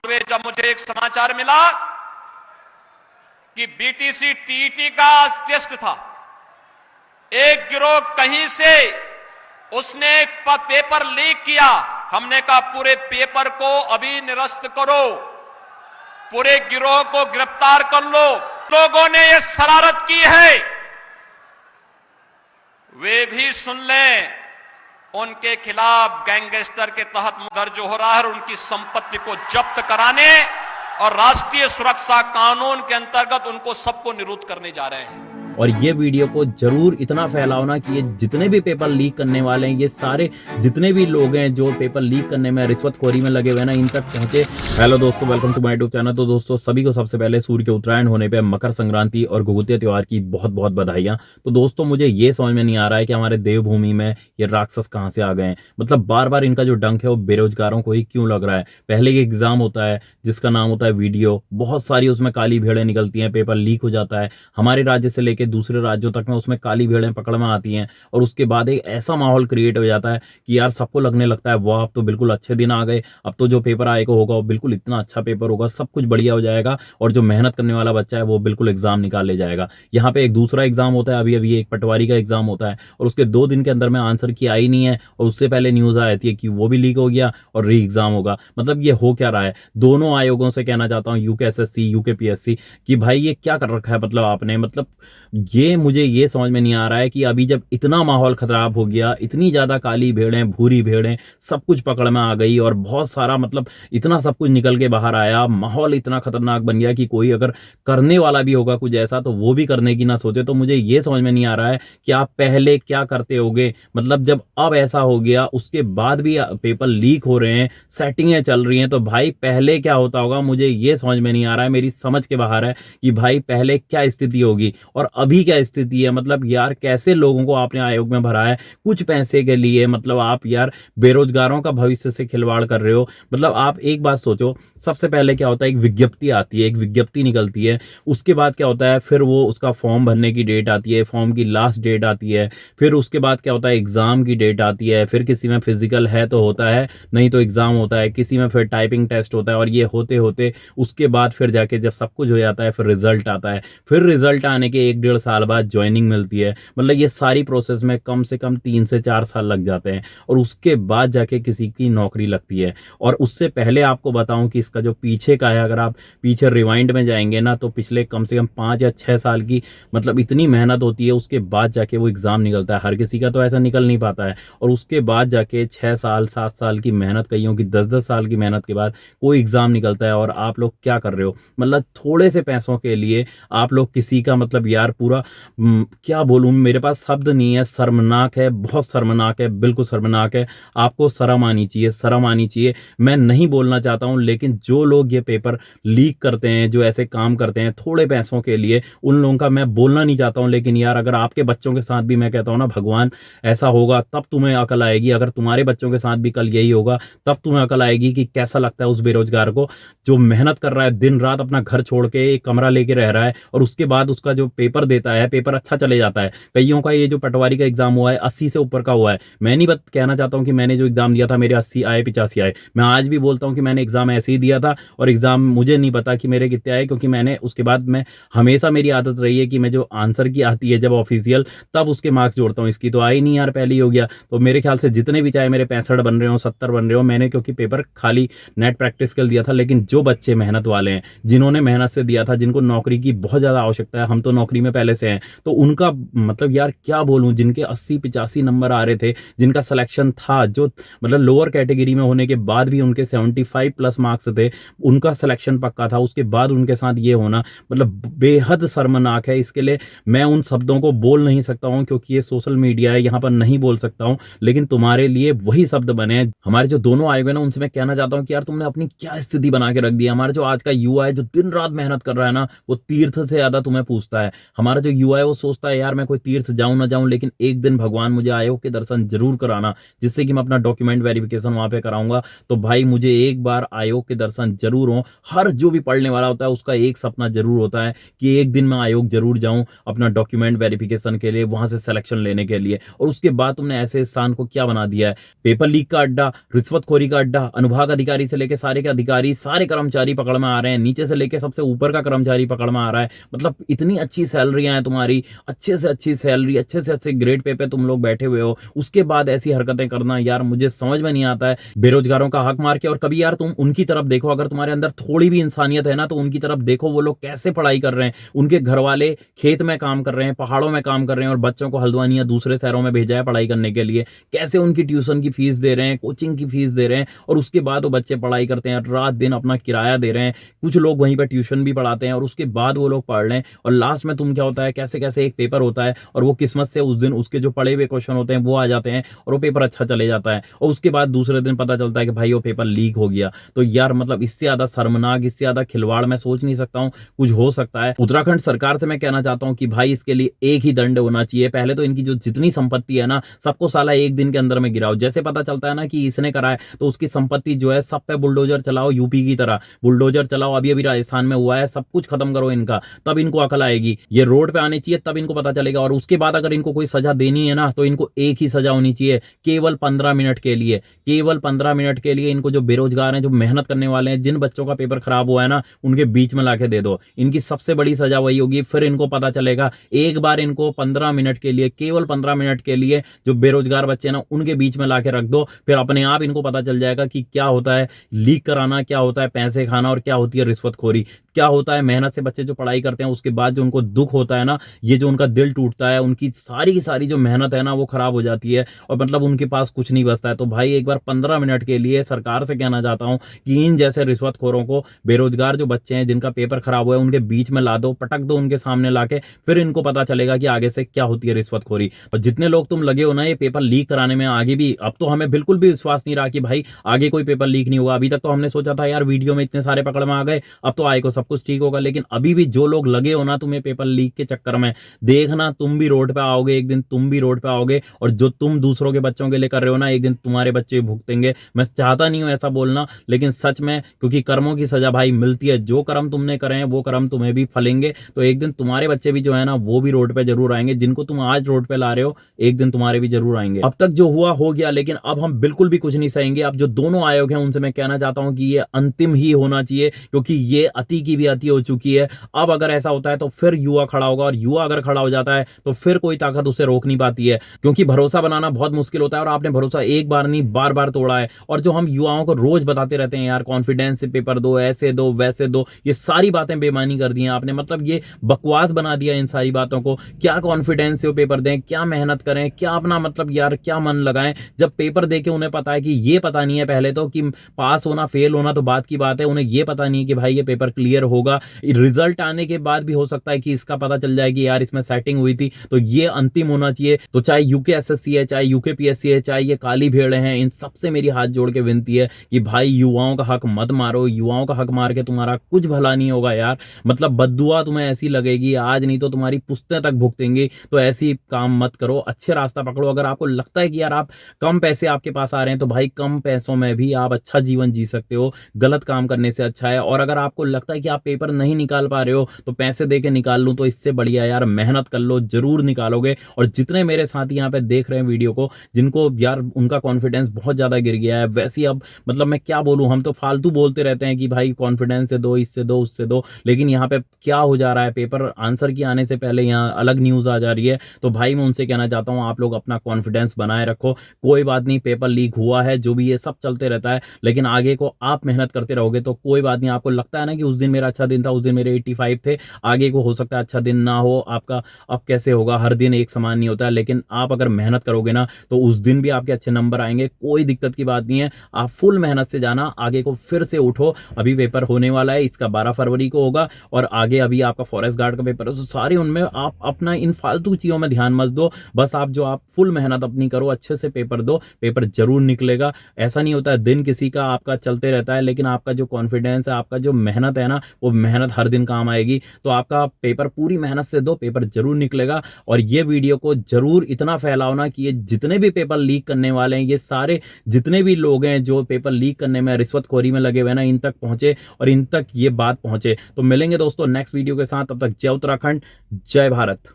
हुए जब मुझे एक समाचार मिला कि बीटीसी टीईटी का टेस्ट था, एक गिरोह कहीं से उसने पेपर लीक किया। हमने कहा पूरे पेपर को अभी निरस्त करो, पूरे गिरोह को गिरफ्तार कर लो। लोगों ने ये शरारत की है वे भी सुन लें, उनके खिलाफ गैंगस्टर के तहत दर्ज हो रहा है और उनकी संपत्ति को जब्त कराने और राष्ट्रीय सुरक्षा कानून के अंतर्गत उनको सबको निरुद्ध करने जा रहे हैं। और ये वीडियो को जरूर इतना फैलाओ ना कि ये जितने भी पेपर लीक करने वाले हैं, ये सारे जितने भी लोग हैं जो पेपर लीक करने में रिश्वतखोरी में लगे हुए हैं ना, इन तक पहुंचे। हेलो दोस्तों, welcome to my YouTube channel. तो दोस्तों सभी को सबसे पहले सूर्य के उत्तरायण होने पे मकर संक्रांति और घुघुतिया त्योहार की बहुत बहुत बधाइयां। तो दोस्तों मुझे ये समझ में नहीं आ रहा है कि हमारे देवभूमि में ये राक्षस कहाँ से आ गए हैं। मतलब बार बार इनका जो डंक है वो बेरोजगारों को ही क्यों लग रहा है। पहले एक एग्जाम होता है जिसका नाम होता है वीडियो, बहुत सारी उसमें काली भेड़ें निकलती हैं, पेपर लीक हो जाता है। हमारे राज्य से लेकर दूसरे राज्यों तक में उसमें काली भेड़ें पकड़ में आती हैं और उसके बाद एक ऐसा माहौल क्रिएट हो जाता है कि यार सबको लगने लगता है वाह अब तो बिल्कुल अच्छे दिन आ गए, अब तो जो पेपर आएगा होगा वो बिल्कुल इतना अच्छा पेपर होगा, सब कुछ बढ़िया हो जाएगा और जो मेहनत करने वाला बच्चा है वो बिल्कुल एग्जाम निकाल ले जाएगा। यहाँ पे एक दूसरा एग्जाम होता है, अभी अभी एक पटवारी का एग्जाम होता है और उसके 2 दिन के अंदर में आंसर की आई नहीं है और उससे पहले न्यूज आ जाती है कि वो भी लीक हो गया और री एग्जाम होगा। मतलब ये हो क्या रहा है। दोनों आयोगों से कहना चाहता हूँ, यूकेएसएससी यूकेपीएससी, कि भाई ये क्या कर रखा है। मतलब आपने मतलब ये मुझे ये समझ में नहीं आ रहा है कि अभी जब इतना माहौल खराब हो गया, इतनी ज्यादा काली भेड़ें भूरी भेड़ें सब कुछ पकड़ में आ गई और बहुत सारा मतलब इतना सब कुछ निकल के बाहर आया, माहौल इतना खतरनाक बन गया कि कोई अगर करने वाला भी होगा कुछ ऐसा तो वो भी करने की ना सोचे। तो मुझे ये समझ में नहीं आ रहा है कि आप पहले क्या करते होगे। मतलब जब अब ऐसा हो गया उसके बाद भी पेपर लीक हो रहे हैं, सेटिंगें चल रही हैं, तो भाई पहले क्या होता होगा मुझे ये समझ में नहीं आ रहा है। मेरी समझ के बाहर है कि भाई पहले क्या स्थिति होगी और अभी क्या स्थिति है। मतलब यार कैसे लोगों को आपने आयोग में भरा है कुछ पैसे के लिए। मतलब आप यार बेरोजगारों का भविष्य से खिलवाड़ कर रहे हो। मतलब आप एक बात सोचो, सबसे पहले क्या होता है, एक विज्ञप्ति आती है, एक विज्ञप्ति निकलती है, उसके बाद क्या होता है, फिर वो उसका फॉर्म भरने की डेट आती है, फॉर्म की लास्ट डेट आती है, फिर उसके बाद क्या होता है एग्जाम की डेट आती है, फिर किसी में फिजिकल है तो होता है, नहीं तो एग्जाम होता है, किसी में फिर टाइपिंग टेस्ट होता है और ये होते होते उसके बाद फिर जाके जब सब कुछ हो जाता है फिर रिजल्ट आता है, फिर रिजल्ट आने के 1-1.5 साल बाद ज्वाइनिंग मिलती है। मतलब ये सारी प्रोसेस में कम से कम 3 से 4 साल लग जाते हैं और उसके बाद जाके किसी की नौकरी लगती है। और उससे पहले आपको बताऊं कि इसका जो पीछे का है, अगर आप पीछे रिवाइंड में जाएंगे ना तो पिछले कम से कम 5 या 6 साल की मतलब इतनी मेहनत होती है, उसके बाद जाके वो एग्जाम निकलता है। हर किसी का तो ऐसा निकल नहीं पाता है और उसके बाद जाके 6 साल 7 साल की मेहनत, कईयों की 10-10 साल की मेहनत के बाद कोई एग्जाम निकलता है। और आप लोग क्या कर रहे हो, मतलब थोड़े से पैसों के लिए आप लोग किसी का मतलब यार पूरा क्या बोलूं, मेरे पास शब्द नहीं है, शर्मनाक है, बहुत शर्मनाक है, बिल्कुल शर्मनाक है। आपको शर्म आनी चाहिए, शर्म आनी चाहिए। मैं नहीं बोलना चाहता हूं लेकिन जो लोग ये पेपर लीक करते हैं, जो ऐसे काम करते हैं थोड़े पैसों के लिए, उन लोगों का मैं बोलना नहीं चाहता हूं। लेकिन यार अगर आपके बच्चों के साथ भी मैं कहता हूं ना भगवान ऐसा होगा तब तुम्हें अकल आएगी। अगर तुम्हारे बच्चों के साथ भी कल यही होगा तब तुम्हें अकल आएगी कि कैसा लगता है उस बेरोजगार को जो मेहनत कर रहा है, दिन रात अपना घर छोड़ के एक कमरा लेके रह रहा है और उसके बाद उसका जो पेपर देता है, पेपर अच्छा चले जाता है। कईयों का ये जो पटवारी का एग्जाम हुआ है 80 से ऊपर का हुआ है। मैं नहीं कहना चाहता हूं कि मैंने जो एग्जाम दिया था मेरे 80 आए 85 आए। मैं आज भी बोलता हूं कि मैंने एग्जाम ऐसे ही दिया था और एग्जाम मुझे नहीं पता कि मेरे कितने आए, क्योंकि मैंने उसके बाद मैं हमेशा मेरी आदत रही है कि मैं जो आंसर की आती है जब ऑफिशियल तब उसके मार्क्स जोड़ता हूं। इसकी तो आई नहीं यार, पहले ही हो गया। तो मेरे ख्याल से जितने भी चाहे मेरे 65 बन रहे हो 70 बन रहे हो, मैंने क्योंकि पेपर खाली नेट प्रैक्टिस कर दिया था। लेकिन जो बच्चे मेहनत वाले हैं, जिन्होंने मेहनत से दिया था, जिनको नौकरी की बहुत ज्यादा आवश्यकता है, हम तो नौकरी में पहले से हैं, तो उनका मतलब यार क्या बोलूं, जिनके 80-85 नंबर आ रहे थे, जिनका सिलेक्शन था, जो मतलब लोअर कैटेगरी में होने के बाद भी उनके 75 प्लस मार्क्स थे, उनका सिलेक्शन पक्का था, उसके बाद उनके साथ ये होना मतलब बेहद शर्मनाक है। इसके लिए मैं उन शब्दों को बोल नहीं सकता हूं क्योंकि ये सोशल मीडिया है, यहां पर नहीं बोल सकता हूं, लेकिन तुम्हारे लिए वही शब्द बने हैं। हमारे जो दोनों आयोग है ना, उनसे मैं कहना चाहता हूं कि यार तुमने अपनी क्या स्थिति बना के रख दी है। हमारे जो आज का युवा है जो दिन रात मेहनत कर रहा है ना, वो तीर्थ से ज्यादा तुम्हें पूछता है। हमारा जो युवा है वो सोचता है यार मैं कोई तीर्थ जाऊं ना जाऊं, लेकिन एक दिन भगवान मुझे आयोग के दर्शन जरूर कराना, जिससे कि मैं अपना डॉक्यूमेंट वेरिफिकेशन वहां पे कराऊंगा। तो भाई मुझे एक बार आयोग के दर्शन जरूर हो। हर जो भी पढ़ने वाला होता है उसका एक सपना जरूर होता है कि एक दिन मैं आयोग जरूर जाऊं अपना डॉक्यूमेंट वेरिफिकेशन के लिए, वहां से सिलेक्शन लेने के लिए। और उसके बाद तुमने ऐसे स्थान को क्या बना दिया है, पेपर लीक का अड्डा, रिश्वतखोरी का अड्डा, अनुभाग अधिकारी से लेकर सारे के अधिकारी, सारे कर्मचारी पकड़ में आ रहे हैं, नीचे से लेकर सबसे ऊपर का कर्मचारी पकड़ में आ रहा है। मतलब इतनी अच्छी सैलरियां हैं तुम्हारी, अच्छे से अच्छी सैलरी, अच्छे से अच्छे ग्रेड पे तुम लोग बैठे हुए हो, उसके बाद ऐसी हरकतें करना यार मुझे समझ में नहीं आता है। बेरोजगारों का हक मार के, और कभी यार तुम उनकी तरफ देखो, अगर तुम्हारे अंदर थोड़ी भी इंसानियत है ना तो उनकी तरफ देखो, वो लोग कैसे पढ़ाई कर रहे हैं। उनके घर वाले खेत में काम कर रहे हैं, पहाड़ों में काम कर रहे हैं, और बच्चों को हल्द्वानी या दूसरे शहरों में भेजा है पढ़ाई करने के लिए। कैसे उनकी ट्यूशन की फीस दे रहे हैं, कोचिंग की फीस दे रहे हैं, और उसके बाद वो बच्चे पढ़ाई करते हैं, रात दिन अपना किराया दे रहे हैं। कुछ लोग वहीं पर ट्यूशन भी पढ़ाते हैं और उसके बाद वो लोग पढ़ रहे हैं। और लास्ट में तुम क्या होता है, कैसे कैसे एक पेपर होता है और वो किस्मत से उस दिन उसके जो पढ़े हुए क्वेश्चन होते हैं वो आ जाते हैं और वो पेपर अच्छा चले जाता है, और उसके बाद दूसरे दिन पता चलता है कि भाई वो पेपर लीक हो गया। तो यार मतलब इससे ज्यादा शर्मनाक, इससे ज्यादा खिलवाड़ मैं सोच नहीं सकता हूँ कुछ हो सकता है। उत्तराखंड सरकार से मैं कहना चाहता हूँ कि भाई इसके लिए एक ही दंड होना चाहिए। पहले तो इनकी जो जितनी संपत्ति है ना सबको साला एक दिन के अंदर में गिराओ। जैसे पता चलता है ना कि इसने करा है तो उसकी संपत्ति जो है सब पे बुलडोजर चलाओ, यूपी की तरह बुलडोजर चलाओ। अभी अभी राजस्थान में हुआ है, सब कुछ खत्म करो इनका, तब इनको अकल आएगी। ये रोड पे आने चाहिए तब इनको पता चलेगा। और उसके बाद अगर इनको कोई सजा देनी है ना तो इनको एक ही सजा होनी चाहिए, केवल 15 मिनट के लिए। केवल 15 मिनट के लिए इनको, जो बेरोजगार हैं, जो मेहनत करने वाले हैं, जिन बच्चों का पेपर खराब हुआ है ना उनके बीच में लाके दे दो। इनकी सबसे बड़ी सजा वही होगी। फिर इनको पता चलेगा, एक बार इनको 15 मिनट के लिए, केवल 15 मिनट के लिए जो बेरोजगार बच्चे ना उनके बीच में लाके रख दो। फिर अपने आप इनको पता चल जाएगा कि क्या होता है लीक कराना, क्या होता है पैसे खाना, और क्या होती है रिश्वतखोरी, क्या होता है मेहनत से बच्चे जो पढ़ाई करते हैं उसके बाद जो उनको दुख होता है ना, ये जो उनका दिल टूटता है, उनकी सारी की सारी जो मेहनत है ना वो खराब हो जाती है और मतलब उनके पास कुछ नहीं बचता है। तो भाई एक बार 15 मिनट के लिए सरकार से कहना चाहता हूं कि इन जैसे रिश्वतखोरों को, बेरोजगार जो बच्चे हैं जिनका पेपर खराब हुआ है, उनके बीच में ला दो, पटक दो उनके सामने लाके। फिर इनको पता चलेगा कि आगे से क्या होती है रिश्वतखोरी। और जितने लोग तुम लगे हो ना ये पेपर लीक कराने में, आगे भी, अब तो हमें बिल्कुल भी विश्वास नहीं रहा कि भाई आगे कोई पेपर लीक नहीं होगा। अभी तक तो हमने सोचा था यार वीडियो में इतने सारे पकड़ में आ गए, अब तो आए को सब कुछ ठीक होगा। लेकिन अभी भी जो लोग लगे हो ना तुम्हें पेपर लीक के चक्कर में, देखना तुम भी रोड पे आओगे एक दिन, तुम भी रोड पे आओगे। और जो तुम दूसरों के बच्चों के लिए कर रहे हो ना, एक दिन तुम्हारे बच्चे भुगतेंगे। मैं चाहता नहीं हूं ऐसा बोलना, लेकिन सच में, क्योंकि कर्मों की सजा भाई मिलती है। जो कर्म तुमने करे हैं वो कर्म तुम्हें भी फलेंगे। तो एक दिन तुम्हारे बच्चे भी जो है ना वो भी रोड पे जरूर आएंगे। जिनको तुम आज रोड पे ला रहे हो एक दिन तुम्हारे भी जरूर आएंगे। अब तक जो हुआ हो गया, लेकिन अब हम बिल्कुल भी कुछ नहीं सहेंगे। अब जो दोनों आयोग हैं उनसे मैं कहना चाहता हूं कि ये अंतिम ही होना चाहिए, क्योंकि ये अति की भी अति हो चुकी है। अब अगर ऐसा होता है तो फिर युवा खड़ा होगा, और युवा अगर खड़ा हो जाता है तो फिर कोई ताकत उसे रोक नहीं पाती है, क्योंकि भरोसा बनाना बहुत मुश्किल होता है। और आपने भरोसा एक बार नहीं बार बार तोड़ा है। और जो हम युवाओं को रोज बताते रहते हैं यार कॉन्फिडेंस से पेपर दो, ऐसे दो वैसे दो, ये सारी बातें बेमानी कर दी हैं आपने। मतलब ये बकवास बना दिया इन सारी बातों को। क्या कॉन्फिडेंस से वो पेपर दें, क्या मेहनत करें, क्या अपना मतलब यार क्या मन लगाएं, जब पेपर देके उन्हें पता है कि ये पता नहीं है पहले तो कि पास होना फेल होना तो बात की बात है, उन्हें ये पता नहीं है कि भाई ये पेपर क्लियर होगा। रिजल्ट आने के बाद भी हो सकता है कि इसका पता चल जाए कि यार इसमें सेटिंग हुई थी। तो ये अंतिम होना चाहिए। तो चाहे यूके एसएससी है, चाहे यूके पीएससी है, चाहे ये काली भेड़े हैं, इन सबसे मेरी हाथ जोड़ के विनती है कि भाई युवाओं का हक मत मारो। युवाओं का हक मार के तुम्हारा कुछ भला नहीं होगा यार। मतलब बद्दुआ तुम्हें ऐसी लगेगी, आज नहीं तो तुम्हारी पुश्तें तक भुगतेंगी। तो ऐसी काम मत करो, अच्छे रास्ता पकड़ो। अगर आपको लगता है कि यार आप कम पैसे आपके पास आ रहे हैं तो भाई कम पैसों में भी आप अच्छा जीवन जी सकते हो, गलत काम करने से अच्छा है। और अगर आपको लगता है कि आप पेपर नहीं निकाल पा रहे हो तो पैसे दे के निकाल लूं, तो इससे बढ़िया यार मेहनत कर लो, जरूर निकालोगे। और जितने मेरे साथी यहाँ पे देख रहे हैं वीडियो को, जिनको यार उनका कॉन्फिडेंस बहुत ज्यादा गिर गया है, वैसे अब मतलब मैं क्या बोलूं, हम तो फालतू बोलते रहते हैं कि भाई कॉन्फिडेंस से दो, इससे दो, उससे दो, लेकिन यहाँ पे क्या हो जा रहा है, पेपर आंसर की आने से पहले यहाँ अलग न्यूज आ जा रही है। तो भाई मैं उनसे कहना चाहता हूँ आप लोग अपना कॉन्फिडेंस बनाए रखो। कोई बात नहीं, पेपर लीक हुआ है, जो भी ये सब चलते रहता है, लेकिन आगे को आप मेहनत करते रहोगे तो कोई बात नहीं। आपको लगता है ना कि उस दिन मेरा अच्छा दिन था, उस दिन मेरे 85 थे, आगे को हो सकता है अच्छा दिन ना हो आपका। अब कैसे होगा, हर दिन एक समान नहीं होता है, लेकिन आप अगर मेहनत करोगे ना तो उस दिन भी आपके अच्छे नंबर आएंगे। कोई दिक्कत की बात नहीं है, आप फुल मेहनत से जाना, आगे को फिर से उठो। अभी पेपर होने वाला है, इसका 12 फरवरी को होगा, और आगे अभी आपका फॉरेस्ट गार्ड का पेपर है। तो सारे उनमें आप अपना इन फालतू चीजों में ध्यान मत दो। बस आप फुल मेहनत अपनी करो, अच्छे से पेपर दो, पेपर जरूर निकलेगा। ऐसा नहीं होता है दिन किसी का आपका चलते रहता है, लेकिन आपका जो कॉन्फिडेंस है, आपका जो मेहनत है ना, वो मेहनत हर दिन काम आएगी। तो आपका पेपर पूरी पूरी मेहनत से दो, पेपर जरूर निकलेगा। और ये वीडियो को जरूर इतना फैलाओ ना कि ये जितने भी पेपर लीक करने वाले हैं, ये सारे जितने भी लोग हैं जो पेपर लीक करने में रिश्वतखोरी में लगे हुए ना, इन तक पहुंचे और इन तक ये बात पहुंचे। तो मिलेंगे दोस्तों नेक्स्ट वीडियो के साथ, तब तक जय उत्तराखंड, जय भारत।